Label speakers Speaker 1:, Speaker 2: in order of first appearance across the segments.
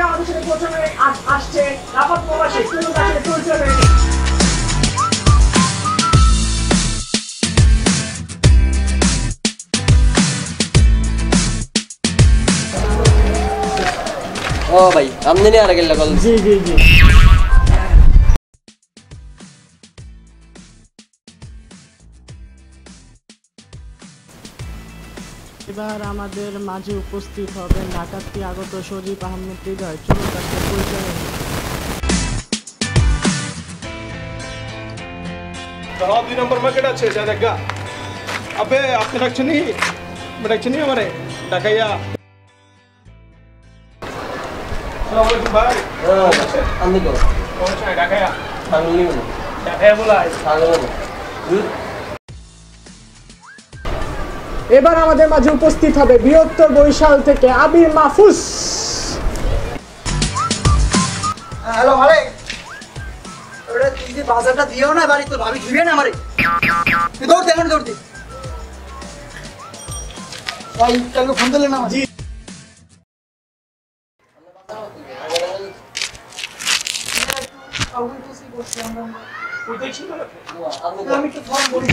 Speaker 1: থেকে আমাদের সাথে প্রথমে আসছে রাফাত প্রবাসী চলুন তার সাথে পরিচয় হয়ে নিই।
Speaker 2: ও ভাই আমদানি আর গেল কল
Speaker 1: জি জি জি এবার আমাদের মাঝে উপস্থিত হবেন ঢাকা থেকে আগত সজীব আহমেদ হৃদয়। চলুন তার সাথে পরিচয় হয়ে নিই।
Speaker 3: चढ़ाओ 2 नंबर मार्केट আছে যা দেখা अबे আপনি ডাকছেন নি ডাকছেন নি আমারে ঢাকাইয়া আসসালামু আলাইকুম ভাই
Speaker 2: আমি তো
Speaker 3: কোন চাই ঢাকাইয়া
Speaker 2: সাংলি না
Speaker 3: ঢাকাইয়া বলাই
Speaker 2: সাংলি
Speaker 1: এবার আমাদের মাঝে উপস্থিত হবে বৃহত্তর বরিশাল থেকে আবির মাহফুজ।
Speaker 4: হ্যালো ভাই ওটা তুই যে বাজারটা দিও না বাড়ি তো ভাবি দিবে না আমারে তুই দৌড়তে এখন দৌড়তে ভাই কালকে ফোন দিলেন না জি আমি তো ফোন বলি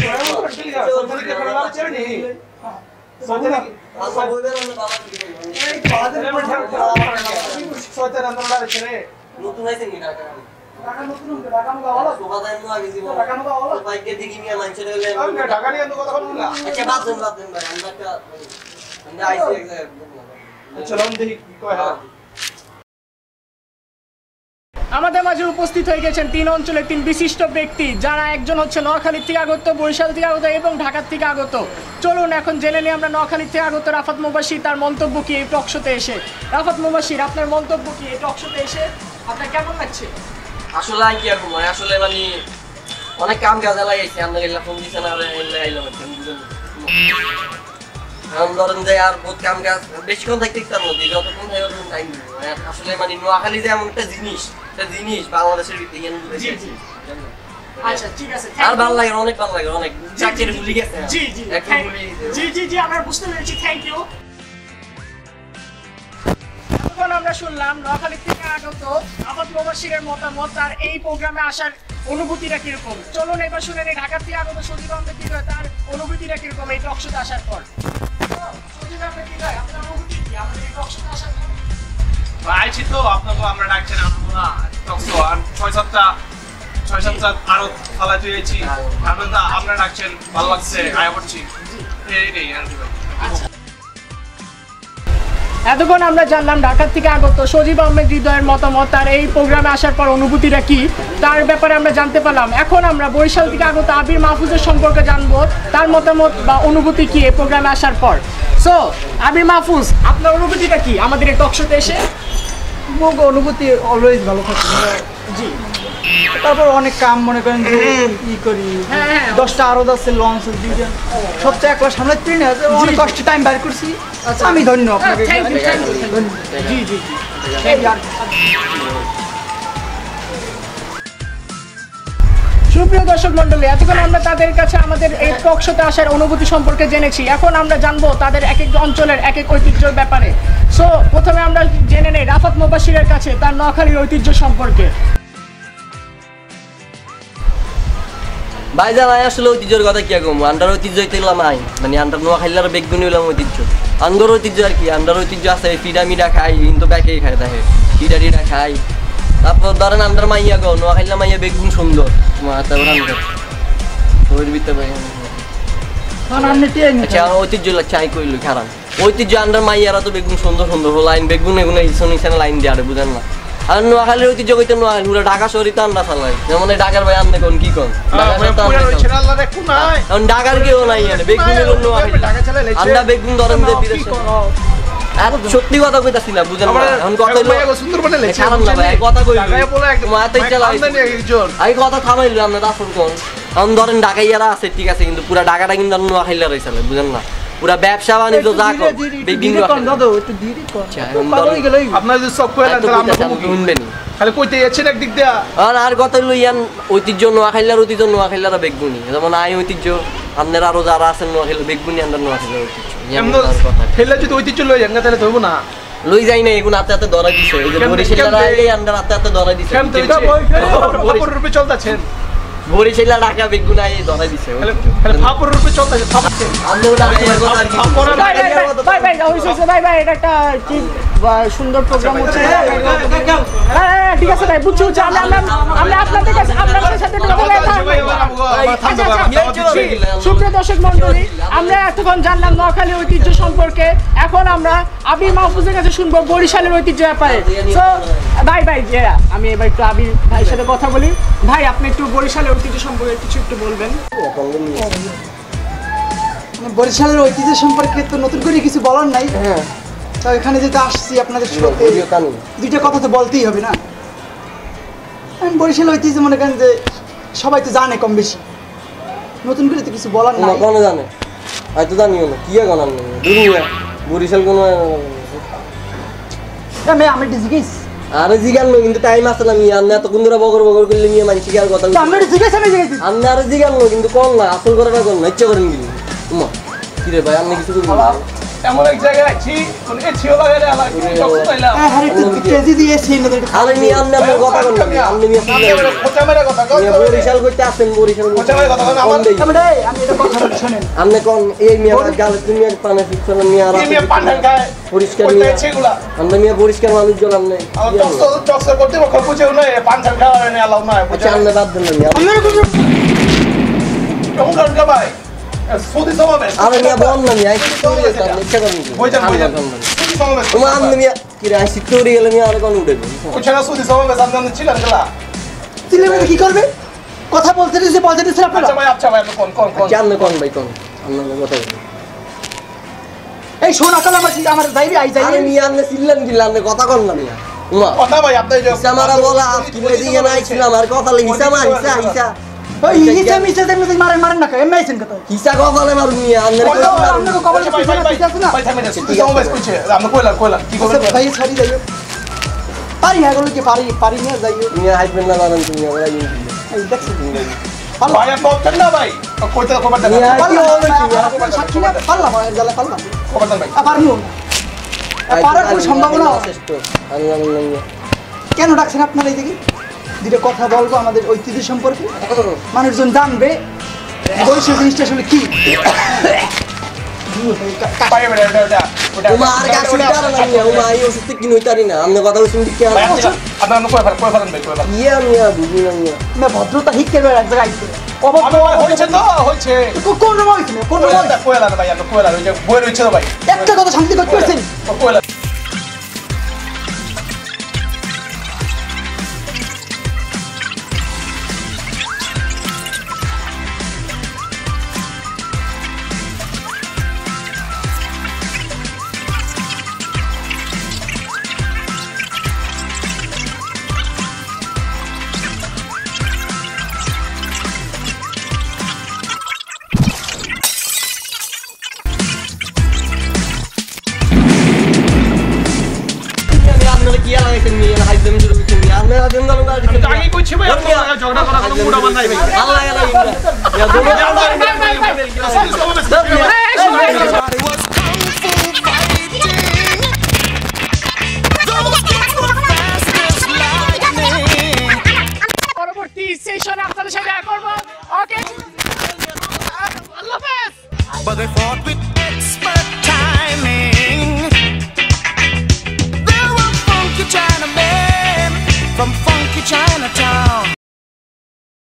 Speaker 2: নতুন আইছে নি ঢাকা
Speaker 4: টাকা নতুন টাকা মগা হলো
Speaker 2: সোফা দাইন তো আগে জীবন
Speaker 4: টাকা মগা হলো
Speaker 2: বাইকে দিকে নিয়ে মাইছে গেলে
Speaker 3: আমি ঢাকা নিয়ে কথা বলুন না
Speaker 2: আচ্ছা বাদ দেন ভাই আমরা একটা আমরা আইছি এক জায়গায়
Speaker 3: চলো দেখি কি কয় হ্যাঁ
Speaker 1: আমাদের মাঝে উপস্থিত হয়ে গেছেন 3 অঞ্চলের 3 বিশিষ্ট ব্যক্তি, যারা একজন হচ্ছে নোয়াখালী থেকে আগত, বরিশাল থেকে আগত এবং ঢাকা থেকে আগত। চলুন এখন জেনে নিই আমরা নোয়াখালী থেকে আগত রাফাত মুবাশির তার মন্তব্য কি এই টক শোতে এসে। রাফাত মুবাশির, আপনার মন্তব্য কি এই টক শোতে এসে? আপনার কেমন লাগছে?
Speaker 2: আসলে আই কি রকম আসলে মানে অনেক কাম কাজ লাগাইছি আমরা এলা ফোন দিছেন আর এলা আইলাম কারণ ধরেন যে আর বহুত কাম কাজ বেশিক্ষণ থাকতে ইচ্ছা নদী যতক্ষণ থাকে ততক্ষণ টাইম দিব আসলে মানে নোয়াখালী যে এমন একটা জিনিস বাংলাদেশের ভিতরে
Speaker 1: আচ্ছা ঠিক আছে,
Speaker 2: আর ভালো লাগে অনেক ভালো লাগে অনেক চাকরি ভুলে গেছে
Speaker 1: জি জি জি জি জি আমরা বুঝতে পেরেছি, থ্যাংক ইউ। এখন আমরা শুনলাম নোয়াখালী থেকে আগত রাফাত মুবাশিরের মতামত আর এই প্রোগ্রামে আসার অনুভূতিটা কিরকম। চলুন এবার শুনে নিই ঢাকা থেকে আগত সজীব আহমেদ হৃদয় তার অনুভূতিটা কিরকম এই টক শোতে আসার পর। সজীব আহমেদ হৃদয়, আপনার অনুভূতি কি আমাদের এই টক শোতে আসার পর?
Speaker 3: আইছি তো আপনাকে আমরা ডাকছেন আমরা টকশো আর 6-7টা আরো ফালাই তুইছি আমরা ডাকছেন ভালো লাগছে আয়া করছি এই আর
Speaker 1: এতক্ষণ আমরা জানলাম ঢাকা থেকে আগত সজীব আহমেদ হৃদয়ের মতামত আর এই প্রোগ্রামে আসার পর অনুভূতিটা কি তার ব্যাপারে আমরা জানতে পারলাম। এখন আমরা বরিশাল থেকে আগত আবির মাহফুজের সম্পর্কে জানবো তার মতামত বা অনুভূতি কি এই প্রোগ্রামে আসার পর। সো আবির মাহফুজ, আপনার অনুভূতিটা কি আমাদের এই টক শোতে এসে?
Speaker 4: অনুভূতি অলওয়েজ ভালো থাকে
Speaker 1: জি,
Speaker 4: তারপর অনেক কাম মনে করেন যে ই করি 10টা আরো 10 লঞ্চ দিবেন সবচেয়ে একলা সামলাতে না অনেক কষ্ট টাইম বের করছি। আমি ধন্য আপনাকে
Speaker 1: থ্যাংক ইউ জি জি জি। সুপ্রিয় দর্শক মন্ডলী, এতক্ষণ আমরা তাদের কাছে আমাদের এই টক শোতে আসার অনুভূতি সম্পর্কে জেনেছি। এখন আমরা জানবো তাদের এক এক অঞ্চলের এক এক ঐতিহ্যের ব্যাপারে। সো প্রথমে আমরা জেনে নেই রাফাত মুবাশিরের কাছে তার নোয়াখালীর ঐতিহ্য সম্পর্কে।
Speaker 2: ভাই জানাই আসলে ঐতিহ্যের কথা কি কম আন্ডার ঐতিহ্য হইতেলাম আই মানে আন্ডার নোয়াখালীর বেগুনি হইলাম ঐতিহ্য আন্ডার ঐতিহ্য আর কি আন্ডার ঐতিহ্য আছে পিডামিডা খাই কিন্তু ব্যাকেই খাই দেখে পিডাডিডা খাই। তারপর ধরেন আন্ডার মাইয়া গো নোয়াখালী মাইয়া বেগুন সুন্দর তারপর আন্ডার ওই ভিতরে আচ্ছা ঐতিহ্য লাগছে আই কইল খারাপ ঐতিহ্য আন্ডার মাইয়ারা তো বেগুন সুন্দর সুন্দর লাইন বেগুন এগুলো ইসন লাইন দিয়ে আরে বুঝেন না। আর নোয়াখালীর ঐতিহ্য কইতে নোয়াখালী পুরো ঢাকা শহরই তো আন্ডা চালাই যেমন ঢাকার ভাই আন্ডা কোন কি কোন এখন ঢাকার কেউ নাই বেগুনের নোয়াখালী আন্ডা বেগুন ধরেন আর সত্যি কথা কইতাছি না বুঝেন না এখন কথা হইলো সুন্দরবনে লেখা খারাপ না ভাই কথা কইলো মাথায় চালাই আই কথা থামাইলো আমরা দাফর কোন এখন ধরেন ঢাকাইয়ারা আছে ঠিক আছে কিন্তু পুরো ঢাকাটা কিন্তু নোয়াখালীরা রইছে বুঝেন না পুরা ব্যবসা বাণিজ্য যা কর বিভিন্ন
Speaker 3: আপনার যে সব কইলেন তাহলে আমরা শুনবেন খালি কইতে যাচ্ছেন একদিক দিয়া
Speaker 2: আর কথা লইয়ান ঐতিহ্য নোয়াখালীর ঐতিহ্য নোয়াখালীরা বেগুনি যেমন আই ঐতিহ্য আপনারা আরো যারা আছেন নোয়াখালী বেগুনি আমরা নোয়াখালীর ঐতিহ্য
Speaker 3: ফেলে যদি ঐতিহ্য লই যান তাহলে ধরবো না
Speaker 2: লই যাই না এগুলো হাতে হাতে ধরা দিছে এই যে বরিশালরা এই আন্ডার হাতে হাতে ধরা দিছে
Speaker 3: কেন তো ফাপুর রূপে চলতেছেন
Speaker 2: বরিশাল ঢাকা বেগুনা এই ধরা দিছে
Speaker 3: খালি ফাপুর রূপে চলতেছে ফাপুর
Speaker 2: আমরা ওটা
Speaker 1: ভাই এটা একটা কি সুন্দর প্রোগ্রাম হচ্ছে হ্যাঁ ঠিক আছে ভাই বুঝছি আমরা আপনাদের কাছে আপনাদের সাথে সুপ্রিয় দর্শক মণ্ডলী আমরা এতক্ষণ জানলাম নোয়াখালী ঐতিহ্য সম্পর্কে এখন আমরা আবির মাহফুজের কাছে শুনবো বরিশালের ঐতিহ্য ব্যাপারে তো ভাই আমি এবার একটু আবির ভাইয়ের সাথে কথা বলি ভাই আপনি একটু বরিশালের ঐতিহ্য সম্পর্কে কিছু একটু বলবেন
Speaker 4: বরিশালের ঐতিহ্য সম্পর্কে তো নতুন করে কিছু বলার নাই
Speaker 2: হ্যাঁ
Speaker 4: তো এখানে যেতে আসছি আপনাদের সাথে দুইটা কথা তো বলতেই হবে না বরিশালের ঐতিহ্য মনে করেন যে সবাই তো জানে কম বেশি নতুন করে তো কিছু বলার নাই
Speaker 2: কোন জানে হয়তো জানিও না কি গানার নেই দুনিয়া বরিশাল কোন
Speaker 4: আমি জিজ্ঞেস
Speaker 2: আরে জিগান নো কিন্তু টাইম আসলে আমি আর এত কুন্দরা বগর করলে নিয়ে মানছি কি আর কথা
Speaker 4: আমি জিজ্ঞেস
Speaker 2: আমি আর জিগান নো কিন্তু কোন না আসল করাটা কোন না ইচ্ছা করেন কি কি রে ভাই আপনি কিছু করবেন
Speaker 3: এমন এক জায়গায় আছি কোন এ ছিও লাগে রে আলাদা টক্স পাইলাম
Speaker 4: আরে তো কেজি দিয়ে সিন না
Speaker 2: আরে নি আপনি আপনার কথা কোন না আপনি নিয়ে
Speaker 3: কোচা মেরে কথা কও
Speaker 2: বরিশাল করতে আসেন বরিশাল
Speaker 3: কোচা মেরে কথা কও
Speaker 4: আমি এটা কথা শুনেন
Speaker 2: আপনি কোন এই মিয়া গালে তুমি এক পানে ফিক্সন নিয়ে আর
Speaker 3: এই পান খায়
Speaker 2: পরিষ্কার
Speaker 3: কইতে
Speaker 2: নিয়ে
Speaker 3: এগুলা
Speaker 2: আমরা মিয়া পরিষ্কার মানুষ জন আপনি
Speaker 3: আমার টক্স করতে বকর বুঝেও না পান খাওয়া না আলাও না
Speaker 2: আচ্ছা আপনি বাদ দেন না
Speaker 3: কেমন করবে ভাই সুদি সমাবেশ
Speaker 2: আরে মিয়া বল না মিয়া ইচ্ছা করেন কি
Speaker 3: বইজান সুদি সমাবেশ
Speaker 2: তোমার আপনি মিয়া কি রে সিকিউরিটি গেলে মিয়া আর কোন উঠবে
Speaker 3: কোছানা সুদি সমাবেশ আপনি ছিলেন গলা
Speaker 4: সিলেমে কি করবে কথা বলতে দিছে বলতে দিছে আপনারা
Speaker 3: আচ্ছা ভাই আপনি কোন
Speaker 2: জান না কোন ভাই কোন আপনার কথা
Speaker 4: এই শোন আকাল আমার যাইবি আই যাই
Speaker 2: আরে মিয়া আপনি সিললেন কি আপনি কথা কোন না মিয়া উমা
Speaker 3: কথা ভাই আপনি যে
Speaker 2: ইসামারা বলা কি দিয়ে না আইছিলাম আর কথা লাগি ইসা
Speaker 4: ওই মিছে দেন মারেন না এমনি আইছেন কথা
Speaker 2: হিসা কপালে মারুন মিয়া
Speaker 4: আপনাকে কবলে
Speaker 3: ভাই থামে না সুদি সমাবেশ কইছে আপনি কইলা কি করবেন
Speaker 4: ভাই ছাড়ি যাইও পারি না এগুলো কি পারি না যাইও
Speaker 2: মিয়া হাইপেন না জানেন তুমি ওরা ইন
Speaker 4: এই দেখছেন
Speaker 3: ভাই আপনি বলছেন না ভাই কইতে কবার দেন
Speaker 4: সাক্ষী না পারলাম জালা পারলাম
Speaker 3: কবার দেন ভাই
Speaker 4: পারমু পারার কোনো সম্ভাবনা
Speaker 2: আল্লাহ
Speaker 4: কেন ডাকছেন আপনারা এইদিকে দুটো কথা বলবো আমাদের ঐতিহ্য সম্পর্কে মানুষজন জানবে বরিশাল জিনিসটা আসলে কি
Speaker 3: ভাই ওটা
Speaker 2: তোমার কাছে ডার না মিয়া উমা এই ওষুধ কি নইতারি না আমনে কথা বলছেন কি আর
Speaker 3: আপনি কই ফেলেন ভাই কই
Speaker 2: ইয়া মিয়া বুঝি না মিয়া
Speaker 4: না ভদ্রতা হিক করে এক জায়গায় আইছে
Speaker 3: হয়েছে তো হয়েছে
Speaker 4: কোন রকম হইছে কোন রকম
Speaker 3: কইলা ভাই আপনি কইলা ওই যে বই রইছে তো ভাই
Speaker 4: একটা কথা শান্তি করতে পারছেন
Speaker 3: কইলা
Speaker 2: কি লাগাইছেন মিয়া হাইপেন শুরু করছেন মিয়া আপনি আছেন না
Speaker 3: আগে কইছি ভাই আপনি ঝগড়া করা কোনো মুড আমার নাই ভাই
Speaker 2: আল্লাহ আল্লাহ ইয়া দোনো
Speaker 1: পরবর্তী সেশনে আপনাদের সাথে দেখা করব ওকে আল্লাহ হাফেজ
Speaker 5: But they fought with